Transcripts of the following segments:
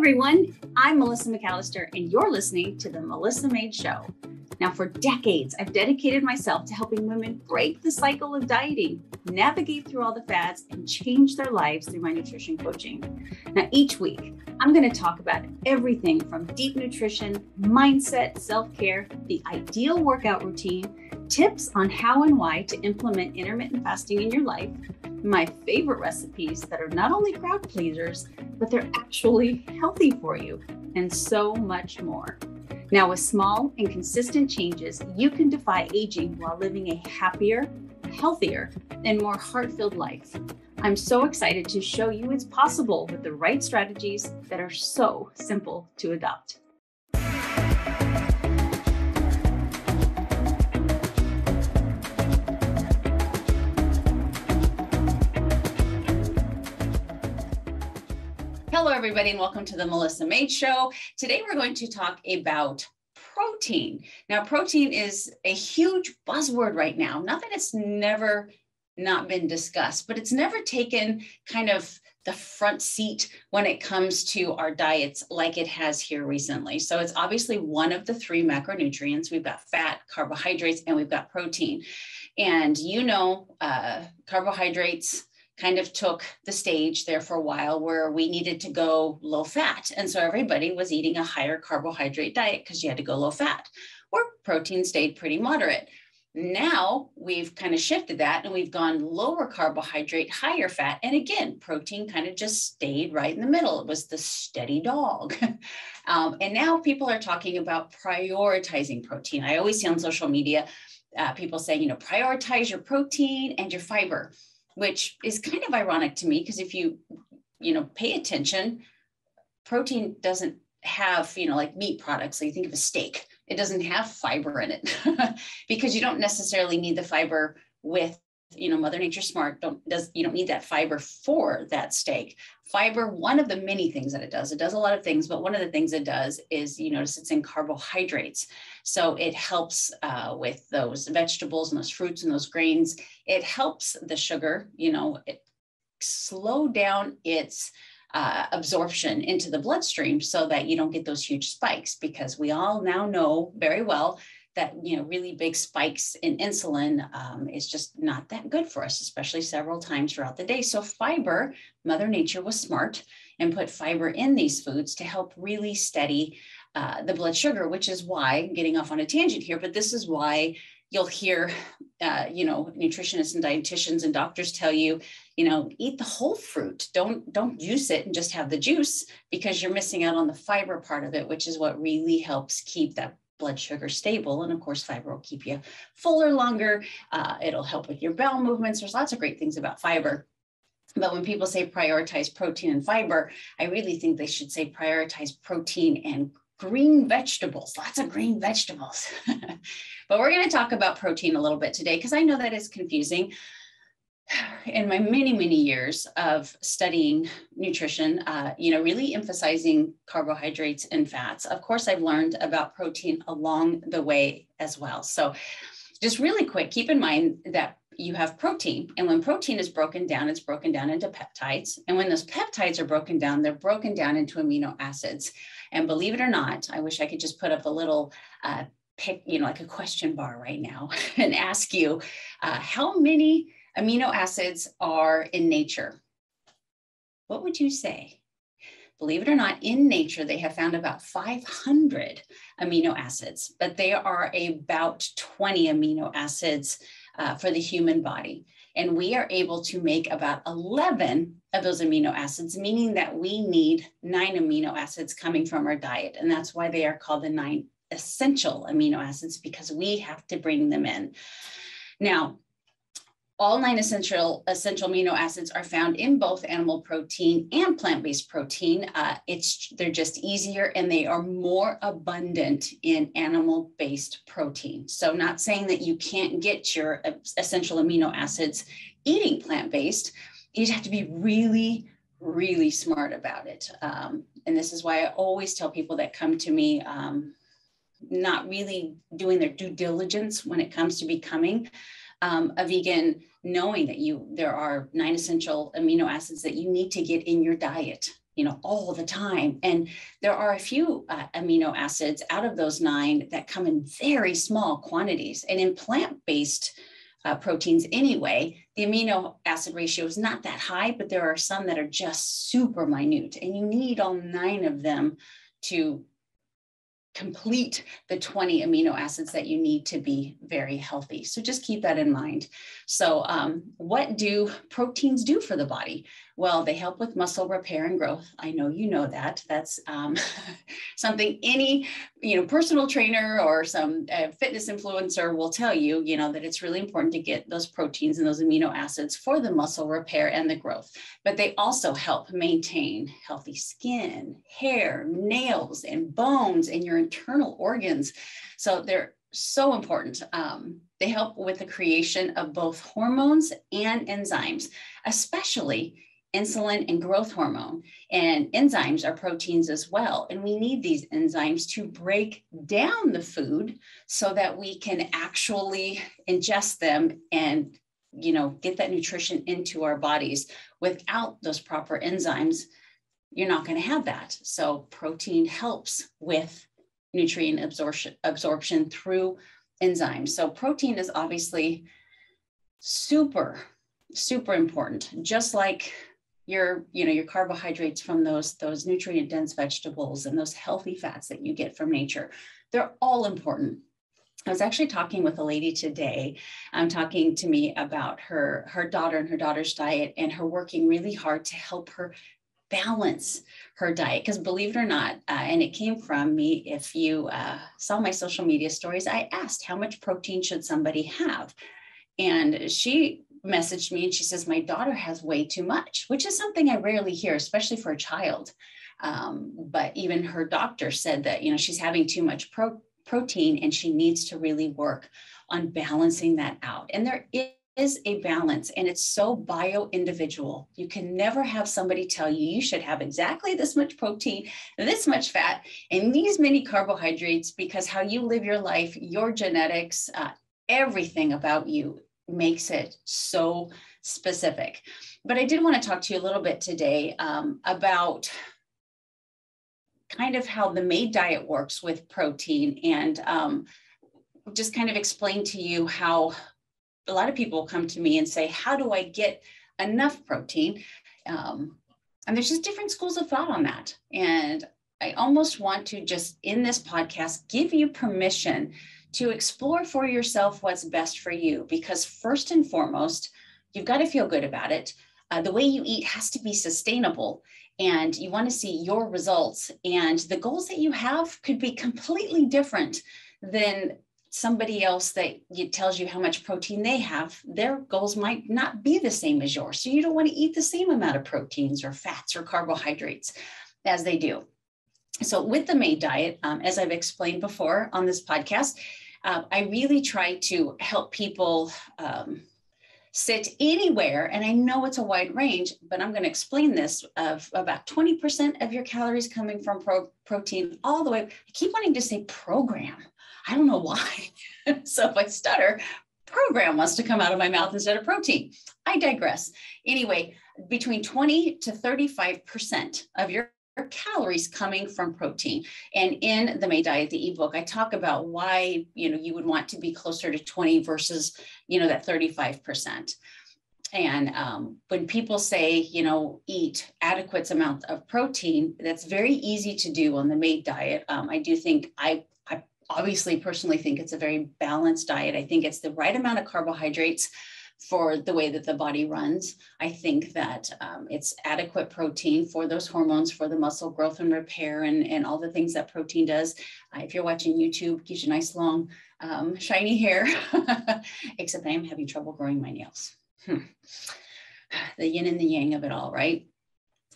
everyone. I'm Melissa McAllister, and you're listening to the Melissa M.A.D.E Show. Now, for decades, I've dedicated myself to helping women break the cycle of dieting, navigate through all the fads, and change their lives through my nutrition coaching. Now, each week, I'm going to talk about everything from deep nutrition, mindset, self-care, the ideal workout routine, tips on how and why to implement intermittent fasting in your life, my favorite recipes that are not only crowd pleasers, but they're actually healthy for you, and so much more. Now, with small and consistent changes, you can defy aging while living a happier, healthier, and more heart-filled life. I'm so excited to show you it's possible with the right strategies that are so simple to adopt. Hello, everybody, and welcome to the Melissa M.A.D.E Show. Today, we're going to talk about protein. Now, protein is a huge buzzword right now. Not that it's never not been discussed, but it's never taken kind of the front seat when it comes to our diets like it has here recently. So it's obviously one of the three macronutrients. We've got fat, carbohydrates, and we've got protein. And carbohydrates kind of took the stage there for a while where we needed to go low fat. And so everybody was eating a higher carbohydrate diet because you had to go low fat, or protein stayed pretty moderate. Now we've kind of shifted that and we've gone lower carbohydrate, higher fat. And again, protein kind of just stayed right in the middle. It was the steady dog. And now people are talking about prioritizing protein. I always see on social media, people saying, prioritize your protein and your fiber, which is kind of ironic to me because if you pay attention, protein doesn't have, like meat products. So you think of a steak, it doesn't have fiber in it because you don't necessarily need the fiber with, Mother Nature's smart. You don't need that fiber for that steak. Fiber, one of the many things that it does a lot of things, but one of the things it does is, you notice it's in carbohydrates. So it helps with those vegetables and those fruits and those grains. It helps the sugar, it slow down its absorption into the bloodstream so that you don't get those huge spikes, because we all now know very well that, really big spikes in insulin is just not that good for us, especially several times throughout the day. So fiber, Mother Nature was smart and put fiber in these foods to help really steady the blood sugar, which is why, getting off on a tangent here, but this is why you'll hear, nutritionists and dietitians and doctors tell you, eat the whole fruit. Don't juice it and just have the juice, because you're missing out on the fiber part of it, which is what really helps keep that blood sugar stable. And of course, fiber will keep you fuller longer. It'll help with your bowel movements. There's lots of great things about fiber. But when people say prioritize protein and fiber, I really think they should say prioritize protein and green vegetables, lots of green vegetables. But we're going to talk about protein a little bit today, because I know that is confusing. In my many, many years of studying nutrition, really emphasizing carbohydrates and fats, of course, I've learned about protein along the way as well. So just really quick, keep in mind that you have protein, and when protein is broken down, it's broken down into peptides. And when those peptides are broken down, they're broken down into amino acids. And believe it or not, I wish I could just put up a little like a question bar right now and ask you how many amino acids are in nature. What would you say? Believe it or not, in nature, they have found about 500 amino acids, but there are about 20 amino acids for the human body. And we are able to make about 11 of those amino acids, meaning that we need 9 amino acids coming from our diet. And that's why they are called the 9 essential amino acids, because we have to bring them in. Now, all 9 essential amino acids are found in both animal protein and plant-based protein. They're just easier, and they are more abundant in animal-based protein. So not saying that you can't get your essential amino acids eating plant-based. You'd have to be really, really smart about it. And this is why I always tell people that come to me not really doing their due diligence when it comes to becoming a vegan, knowing that there are 9 essential amino acids that you need to get in your diet all the time. And there are a few amino acids out of those 9 that come in very small quantities. And in plant-based proteins anyway, the amino acid ratio is not that high, but there are some that are just super minute, and you need all 9 of them to complete the 20 amino acids that you need to be very healthy. So just keep that in mind. So what do proteins do for the body? Well, they help with muscle repair and growth. I know you know that. That's something any personal trainer or some fitness influencer will tell you, that it's really important to get those proteins and those amino acids for the muscle repair and the growth. But they also help maintain healthy skin, hair, nails, and bones, and your internal organs. So they're so important. They help with the creation of both hormones and enzymes, especially insulin and growth hormone. And enzymes are proteins as well. And we need these enzymes to break down the food so that we can actually ingest them and, get that nutrition into our bodies. Without those proper enzymes, you're not going to have that. So protein helps with nutrient absorption through enzymes. So protein is obviously super, super important, just like your carbohydrates from those nutrient dense vegetables and those healthy fats that you get from nature. They're all important. I was actually talking with a lady today, talking to me about her daughter and her daughter's diet, and her working really hard to help her balance her diet. Because believe it or not, and it came from me, if you saw my social media stories, I asked how much protein should somebody have? And she messaged me and she says, my daughter has way too much, which is something I rarely hear, especially for a child. But even her doctor said that, she's having too much protein and she needs to really work on balancing that out. And there is a balance, and it's so bio-individual. You can never have somebody tell you, you should have exactly this much protein, this much fat, and these many carbohydrates, because how you live your life, your genetics, everything about you makes it so specific. But I did want to talk to you a little bit today about kind of how the M.A.D.E diet works with protein, and just kind of explain to you how a lot of people come to me and say, how do I get enough protein? And there's just different schools of thought on that. And I almost want to just, in this podcast, give you permission to explore for yourself what's best for you. Because first and foremost, you've got to feel good about it. The way you eat has to be sustainable, and you want to see your results. And the goals that you have could be completely different than somebody else that tells you how much protein they have. Their goals might not be the same as yours. So you don't want to eat the same amount of proteins or fats or carbohydrates as they do. So with the M.A.D E diet, as I've explained before on this podcast, I really try to help people sit anywhere. And I know it's a wide range, but I'm going to explain this of about 20% of your calories coming from protein all the way. I keep wanting to say program. I don't know why. So if I stutter, program wants to come out of my mouth instead of protein. I digress. Anyway, between 20 to 35% of your calories coming from protein. And in the M.A.D E diet, the ebook, I talk about why, you would want to be closer to 20 versus, that 35%. And when people say, eat adequate amount of protein, that's very easy to do on the M.A.D E diet. I do think I obviously personally think it's a very balanced diet. I think it's the right amount of carbohydrates for the way that the body runs. I think that it's adequate protein for those hormones, for the muscle growth and repair, and all the things that protein does. If you're watching YouTube, gives you nice long shiny hair, except I am having trouble growing my nails. The yin and the yang of it all, right?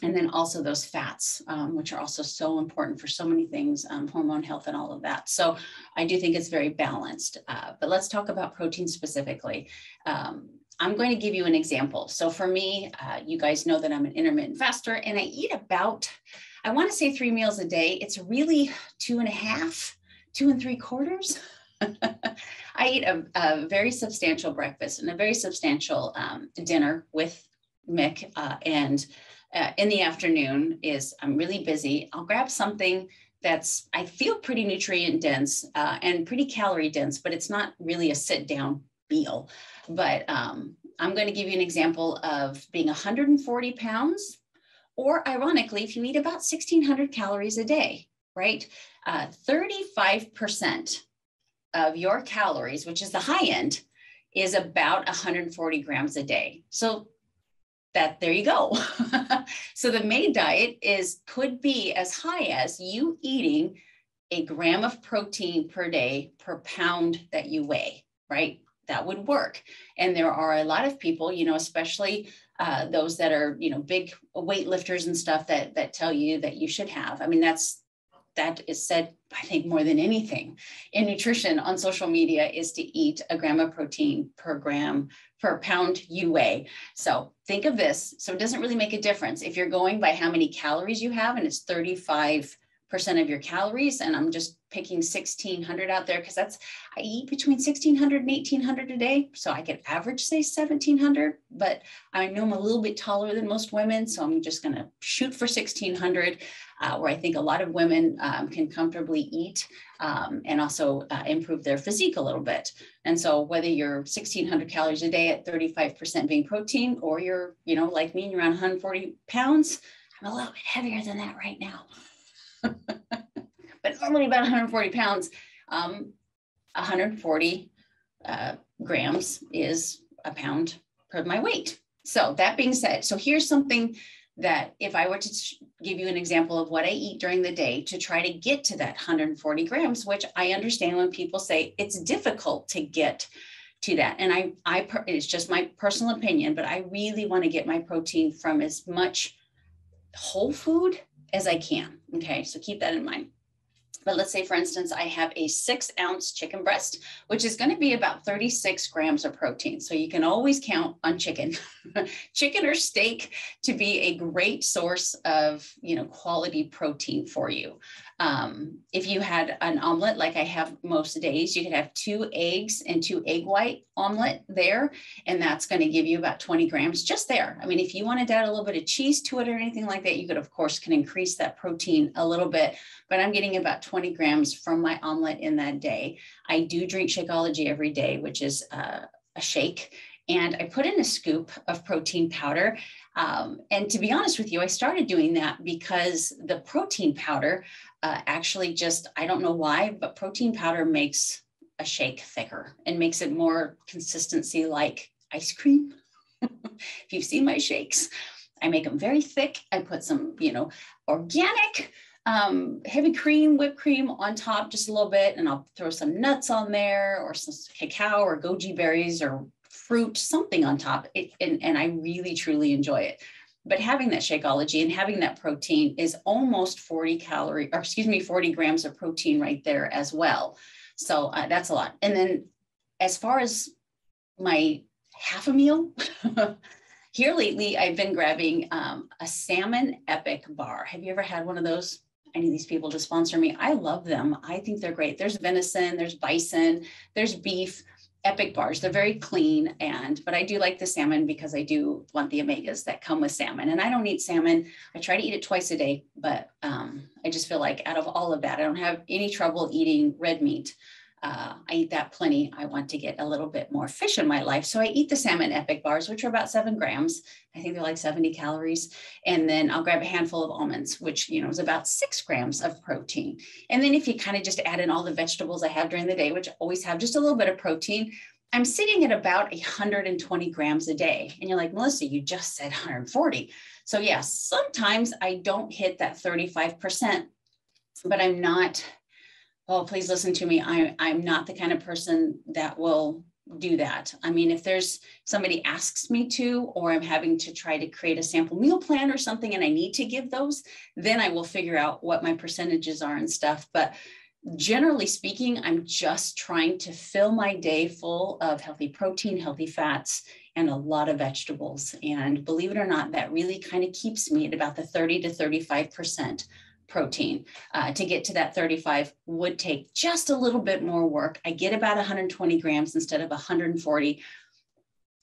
And then also those fats, which are also so important for so many things, hormone health and all of that. So I do think it's very balanced. But let's talk about protein specifically. I'm going to give you an example. So for me, you guys know that I'm an intermittent faster, and I eat about, I want to say 3 meals a day. It's really 2.5, 2 3/4. I eat a very substantial breakfast and a very substantial dinner with Mick and in the afternoon is I'm really busy. I'll grab something that's, I feel pretty nutrient dense and pretty calorie dense, but it's not really a sit down meal. But I'm going to give you an example of being 140 pounds, or ironically, if you eat about 1,600 calories a day, right? 35% of your calories, which is the high end, is about 140 grams a day. So there you go. So the M.A.D.E diet could be as high as you eating a gram of protein per day per pound that you weigh, right? That would work. And there are a lot of people, especially those that are, big weightlifters and stuff that tell you that you should have. I mean, that is said, I think, more than anything in nutrition on social media, is to eat a gram of protein per pound you weigh. So think of this. So it doesn't really make a difference if you're going by how many calories you have, and it's 35% of your calories. And I'm just picking 1,600 out there because I eat between 1,600 and 1,800 a day. So I could average, say, 1,700, but I know I'm a little bit taller than most women. So I'm just going to shoot for 1,600. Where I think a lot of women can comfortably eat and also improve their physique a little bit. And so whether you're 1,600 calories a day at 35% being protein, or you're, like me, and you're around 140 pounds, I'm a little bit heavier than that right now. But normally about 140 pounds, 140 grams is a pound per my weight. So that being said, so here's something that if I were to give you an example of what I eat during the day to try to get to that 140 grams, which I understand when people say it's difficult to get to that. And it's just my personal opinion, but I really want to get my protein from as much whole food as I can. Okay, so keep that in mind. But let's say, for instance, I have a 6-ounce chicken breast, which is going to be about 36 grams of protein. So you can always count on chicken, chicken or steak, to be a great source of, quality protein for you. If you had an omelet, like I have most days, you could have 2 eggs and 2 egg white omelet there, and that's going to give you about 20 grams just there. I mean, if you wanted to add a little bit of cheese to it or anything like that, you could, of course, can increase that protein a little bit, but I'm getting about 20 grams from my omelet in that day. I do drink Shakeology every day, which is a shake, and I put in a scoop of protein powder. And to be honest with you, I started doing that because the protein powder actually I don't know why, but protein powder makes a shake thicker and makes it more consistency like ice cream. If you've seen my shakes, I make them very thick. I put some, organic heavy cream, whipped cream on top just a little bit, and I'll throw some nuts on there, or some cacao or goji berries or fruit, something on top. And I really, truly enjoy it. But having that Shakeology and having that protein is almost 40 grams of protein right there as well. So that's a lot. And then as far as my half a meal, here lately, I've been grabbing a salmon epic bar. Have you ever had one of those? Any of these people to sponsor me? I love them. I think they're great. There's venison, there's bison, there's beef. Epic bars. They're very clean, but I do like the salmon because I do want the omegas that come with salmon. And I don't eat salmon. I try to eat it twice a day, but I just feel like out of all of that, I don't have any trouble eating red meat. I eat that plenty. I want to get a little bit more fish in my life. So I eat the salmon epic bars, which are about 7 grams. I think they're like 70 calories. And then I'll grab a handful of almonds, which, is about 6 grams of protein. And then if you kind of just add in all the vegetables I have during the day, which always have just a little bit of protein, I'm sitting at about 120 grams a day. And you're like, Melissa, you just said 140. So yes, sometimes I don't hit that 35%, but I'm not, oh, please listen to me. I'm not the kind of person that will do that. I mean, if there's somebody asks me to, or I'm having to try to create a sample meal plan or something, and I need to give those, then I will figure out what my percentages are and stuff. But generally speaking, I'm just trying to fill my day full of healthy protein, healthy fats, and a lot of vegetables. And believe it or not, that really kind of keeps me at about the 30 to 35% protein. To get to that 35 would take just a little bit more work. I get about 120 grams instead of 140.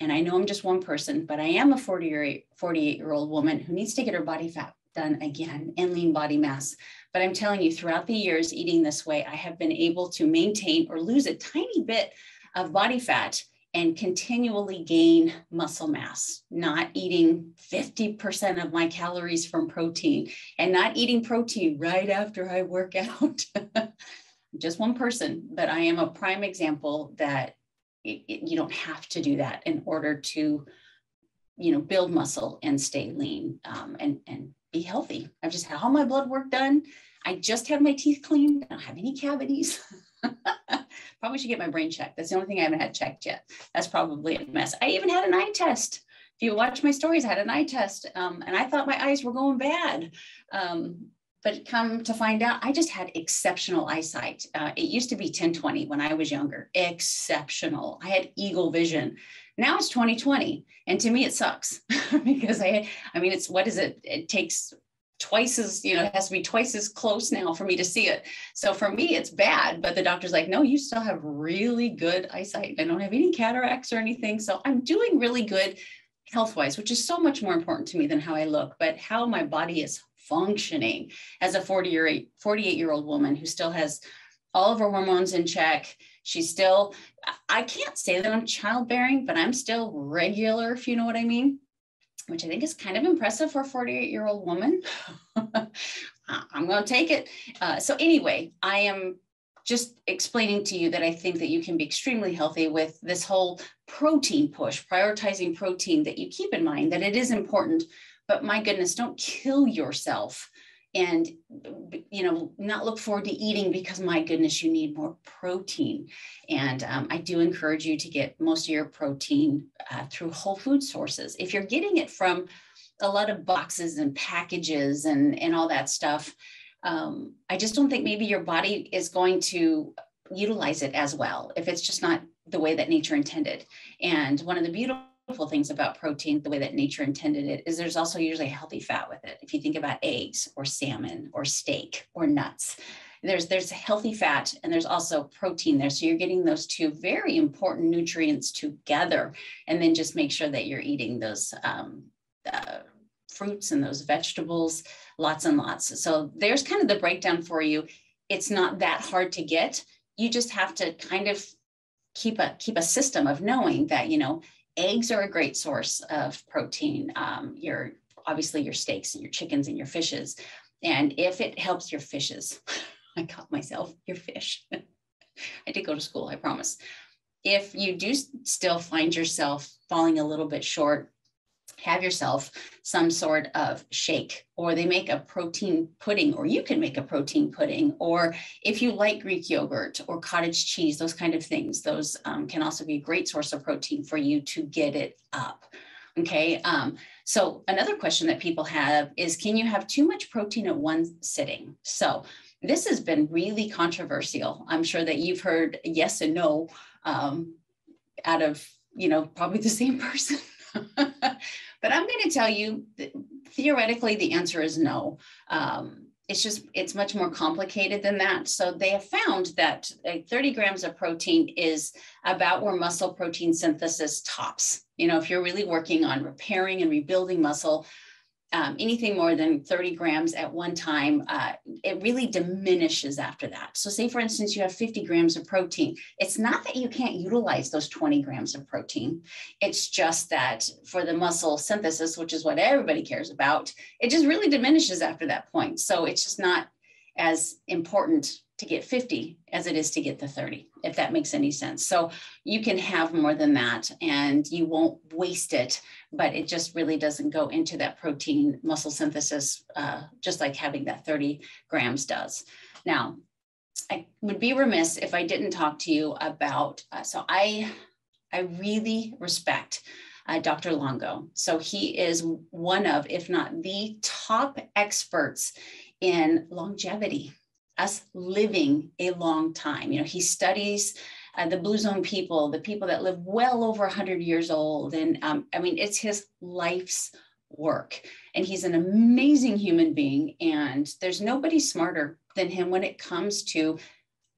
and I know I'm just one person, but I am a 48-year-old woman who needs to get her body fat done again and lean body mass. But I'm telling you, throughout the years eating this way, I have been able to maintain or lose a tiny bit of body fat and continually gain muscle mass, not eating 50% of my calories from protein and not eating protein right after I work out. Just one person, but I am a prime example that you don't have to do that in order to, build muscle and stay lean and be healthy. I've just had all my blood work done. I just had my teeth cleaned. I don't have any cavities. Probably should get my brain checked. That's the only thing I haven't had checked yet. That's probably a mess. I even had an eye test. If you watch my stories, I had an eye test, and I thought my eyes were going bad. But come to find out, I just had exceptional eyesight. It used to be 10/20 when I was younger. Exceptional. I had eagle vision. Now it's 20/20, and to me it sucks because it's, what is it? It takes twice as, it has to be twice as close now for me to see it. So for me, it's bad, but the doctor's like, no, you still have really good eyesight. I don't have any cataracts or anything. So I'm doing really good health-wise, which is so much more important to me than how I look, but how my body is functioning as a 48-year-old woman who still has all of her hormones in check. She's still, I can't say that I'm childbearing, but I'm still regular, if you know what I mean, which I think is kind of impressive for a 48-year-old woman. I'm going to take it. So anyway, I am just explaining to you that I think that you can be extremely healthy with this whole protein push, prioritizing protein, that you keep in mind that it is important, but my goodness, don't kill yourself and, not look forward to eating because my goodness, you need more protein. And I do encourage you to get most of your protein through whole food sources. If you're getting it from a lot of boxes and packages and all that stuff, I just don't think maybe your body is going to utilize it as well if it's just not the way that nature intended. And one of the beautiful things about protein, the way that nature intended it, is there's also usually a healthy fat with it. If you think about eggs or salmon or steak or nuts, there's a healthy fat and there's also protein there. So you're getting those two very important nutrients together, and then just make sure that you're eating those fruits and those vegetables, lots and lots. So there's kind of the breakdown for you. It's not that hard to get. You just have to kind of keep a system of knowing that, eggs are a great source of protein. Obviously your steaks and your chickens and your fishes. And if it helps your fishes, I caught myself, your fish. I did go to school, I promise. If you do still find yourself falling a little bit short, have yourself some sort of shake, or they make a protein pudding, or you can make a protein pudding, or if you like Greek yogurt or cottage cheese, those kind of things, those can also be a great source of protein for you to get it up. Okay. So another question that people have is, can you have too much protein at one sitting? So this has been really controversial. I'm sure that you've heard yes and no out of, probably the same person. But I'm going to tell you, theoretically, the answer is no. It's much more complicated than that. So they have found that 30 grams of protein is about where muscle protein synthesis tops. If you're really working on repairing and rebuilding muscle, anything more than 30 grams at one time, it really diminishes after that. So say, for instance, you have 50 grams of protein. It's not that you can't utilize those 20 grams of protein. It's just that for the muscle synthesis, which is what everybody cares about, it just really diminishes after that point. So it's just not as important to get 50 as it is to get the 30, if that makes any sense. So you can have more than that and you won't waste it, but it just really doesn't go into that protein muscle synthesis, just like having that 30 grams does. Now, I would be remiss if I didn't talk to you about, so I really respect Dr. Longo. So he is one of, if not the top experts in longevity, us living a long time. He studies the Blue Zone people, the people that live well over 100 years old. And it's his life's work. And he's an amazing human being. And there's nobody smarter than him when it comes to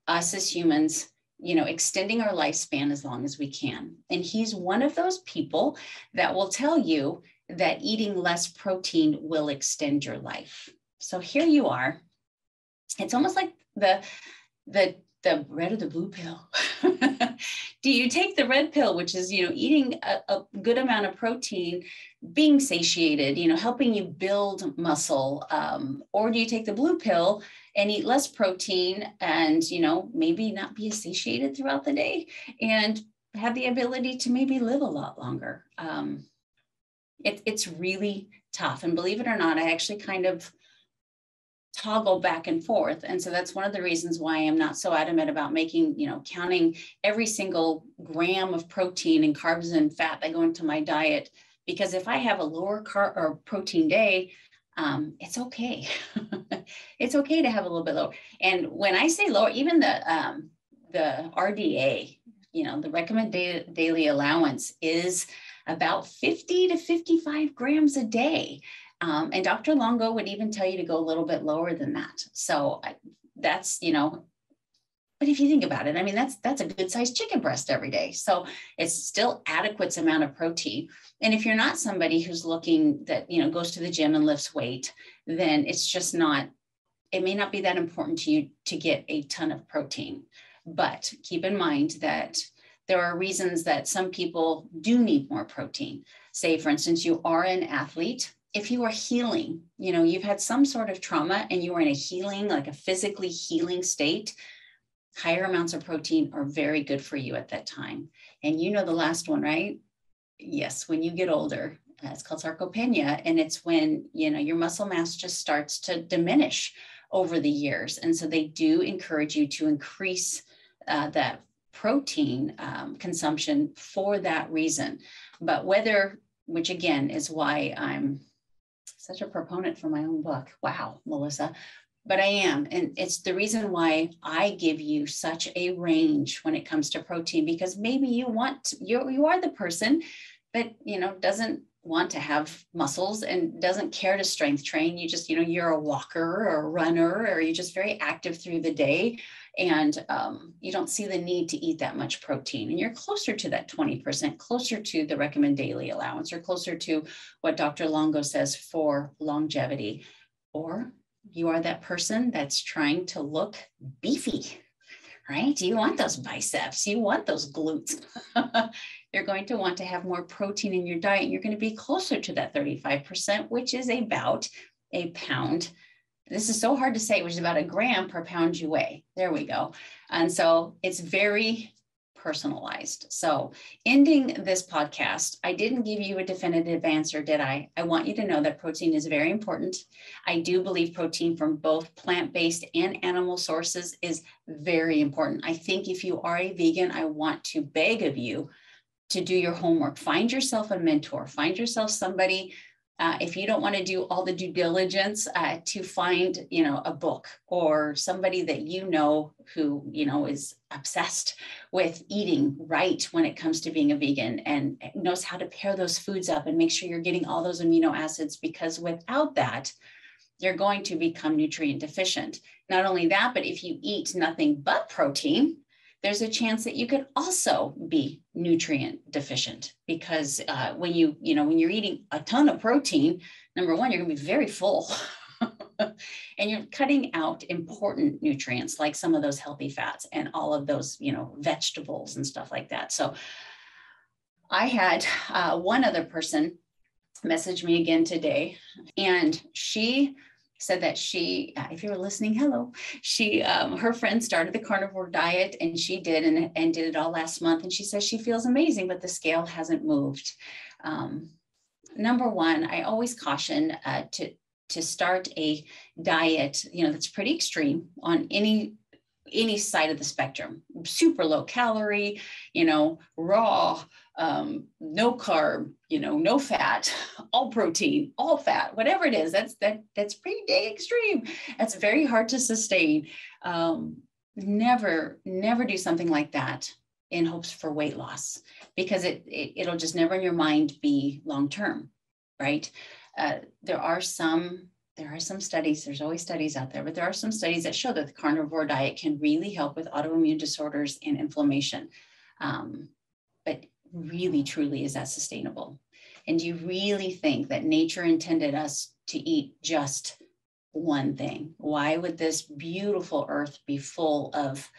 us as humans extending our lifespan as long as we can. And he's one of those people that will tell you that eating less protein will extend your life. So here you are. It's almost like the red or the blue pill. Do you take the red pill, which is, eating a good amount of protein, being satiated, helping you build muscle, or do you take the blue pill and eat less protein and, maybe not be satiated throughout the day and have the ability to maybe live a lot longer? It's really tough. And believe it or not, I actually kind of toggle back and forth. And so that's one of the reasons why I'm not so adamant about counting every single gram of protein and carbs and fat that go into my diet. Because if I have a lower carb or protein day, it's okay. It's okay to have a little bit lower. And when I say lower, even the RDA, the recommended daily allowance is about 50 to 55 grams a day. And Dr. Longo would even tell you to go a little bit lower than that. So that's, but if you think about it, I mean, that's a good sized chicken breast every day. So it's still adequate amount of protein. And if you're not somebody who's looking that, goes to the gym and lifts weight, then it's just not, it may not be that important to you to get a ton of protein. But keep in mind that there are reasons that some people do need more protein. Say, for instance, you are an athlete. If you are healing, you've had some sort of trauma and you are in a healing, like a physically healing state, higher amounts of protein are very good for you at that time. And the last one, right? Yes, when you get older, it's called sarcopenia. And it's when, your muscle mass just starts to diminish over the years. And so they do encourage you to increase that protein consumption for that reason. But which again is why I'm such a proponent for my own book. Wow, Melissa. But I am. And it's the reason why I give you such a range when it comes to protein, because maybe you are the person that, doesn't want to have muscles and doesn't care to strength train. You just, you're a walker or a runner, or you're just very active through the day. And you don't see the need to eat that much protein. And you're closer to that 20%, closer to the recommended daily allowance, or closer to what Dr. Longo says for longevity. Or you are that person that's trying to look beefy, right? You want those biceps, you want those glutes. You're going to want to have more protein in your diet. And you're going to be closer to that 35%, which is about a pound. This is so hard to say, which is about a gram per pound you weigh. There we go. And so it's very personalized. So ending this podcast, I didn't give you a definitive answer, did I? I want you to know that protein is very important. I do believe protein from both plant-based and animal sources is very important. I think if you are a vegan, I want to beg of you to do your homework. Find yourself a mentor. Find yourself somebody, if you don't want to do all the due diligence, to find, a book or somebody that who, is obsessed with eating right when it comes to being a vegan and knows how to pair those foods up and make sure you're getting all those amino acids, because without that, you're going to become nutrient deficient. Not only that, but if you eat nothing but protein, there's a chance that you could also be nutrient deficient, because when you're eating a ton of protein, number one, you're going to be very full and you're cutting out important nutrients like some of those healthy fats and all of those, vegetables and stuff like that. So I had one other person message me again today, and she said that she, if you're listening, hello, her friend started the Carnivore Diet, and she did, and did it all last month. And she says she feels amazing, but the scale hasn't moved. Number one, I always caution to start a diet, that's pretty extreme on any side of the spectrum. Super low calorie, raw, no carb, no fat, all protein, all fat, whatever it is, that's pretty dang extreme. That's very hard to sustain. Never do something like that in hopes for weight loss, because it'll just never in your mind be long-term, right? There are some there are some studies, there's always studies out there, but there are some studies that show that the carnivore diet can really help with autoimmune disorders and inflammation. But really, truly, is that sustainable? And do you really think that nature intended us to eat just one thing? Why would this beautiful earth be full of,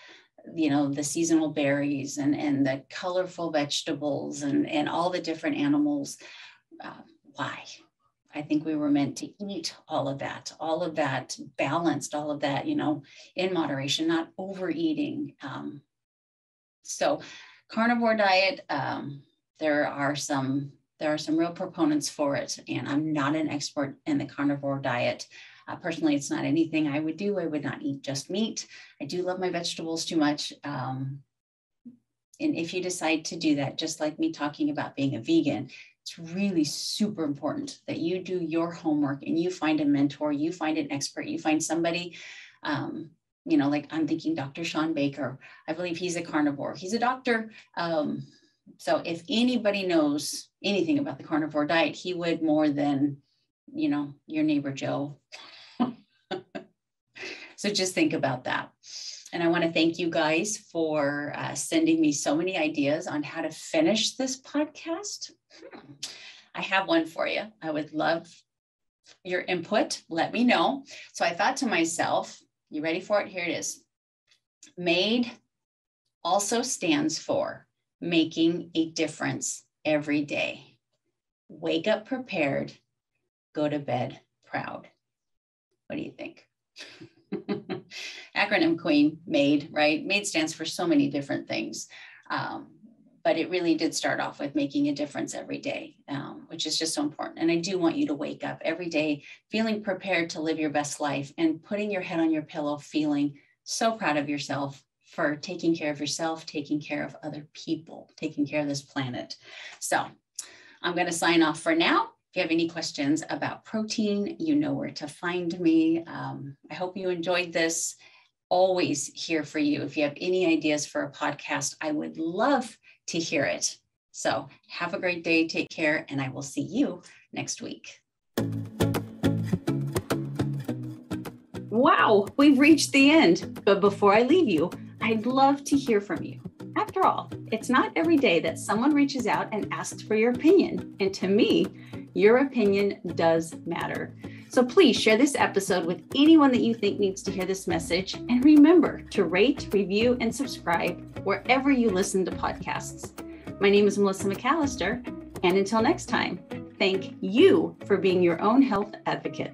the seasonal berries and the colorful vegetables and all the different animals? Why? I think we were meant to eat all of that balanced, all of that, in moderation, not overeating. So carnivore diet, there are some real proponents for it, and I'm not an expert in the carnivore diet. Personally, it's not anything I would do. I would not eat just meat. I do love my vegetables too much. And if you decide to do that, just like me talking about being a vegan, it's really super important that you do your homework and you find a mentor, you find an expert, you find somebody, like I'm thinking Dr. Sean Baker. I believe he's a carnivore. He's a doctor. So if anybody knows anything about the carnivore diet, he would more than, your neighbor Joe. So just think about that. And I want to thank you guys for sending me so many ideas on how to finish this podcast. I have one for you. I would love your input. Let me know. So I thought to myself, you ready for it? Here it is. M.A.D.E also stands for making a difference every day. Wake up prepared, go to bed proud. What do you think? Acronym queen, M.A.D.E, right? M.A.D.E stands for so many different things. But it really did start off with making a difference every day, which is just so important. And I do want you to wake up every day feeling prepared to live your best life and putting your head on your pillow, feeling so proud of yourself for taking care of yourself, taking care of other people, taking care of this planet. So I'm going to sign off for now. If you have any questions about protein, you know where to find me. I hope you enjoyed this. Always here for you. If you have any ideas for a podcast, I would love to hear it. So have a great day. Take care. And I will see you next week. Wow, we've reached the end. But before I leave you, I'd love to hear from you. After all, it's not every day that someone reaches out and asks for your opinion. And to me, your opinion does matter. So please share this episode with anyone that you think needs to hear this message. And remember to rate, review, and subscribe wherever you listen to podcasts. My name is Melissa McAllister. And until next time, thank you for being your own health advocate.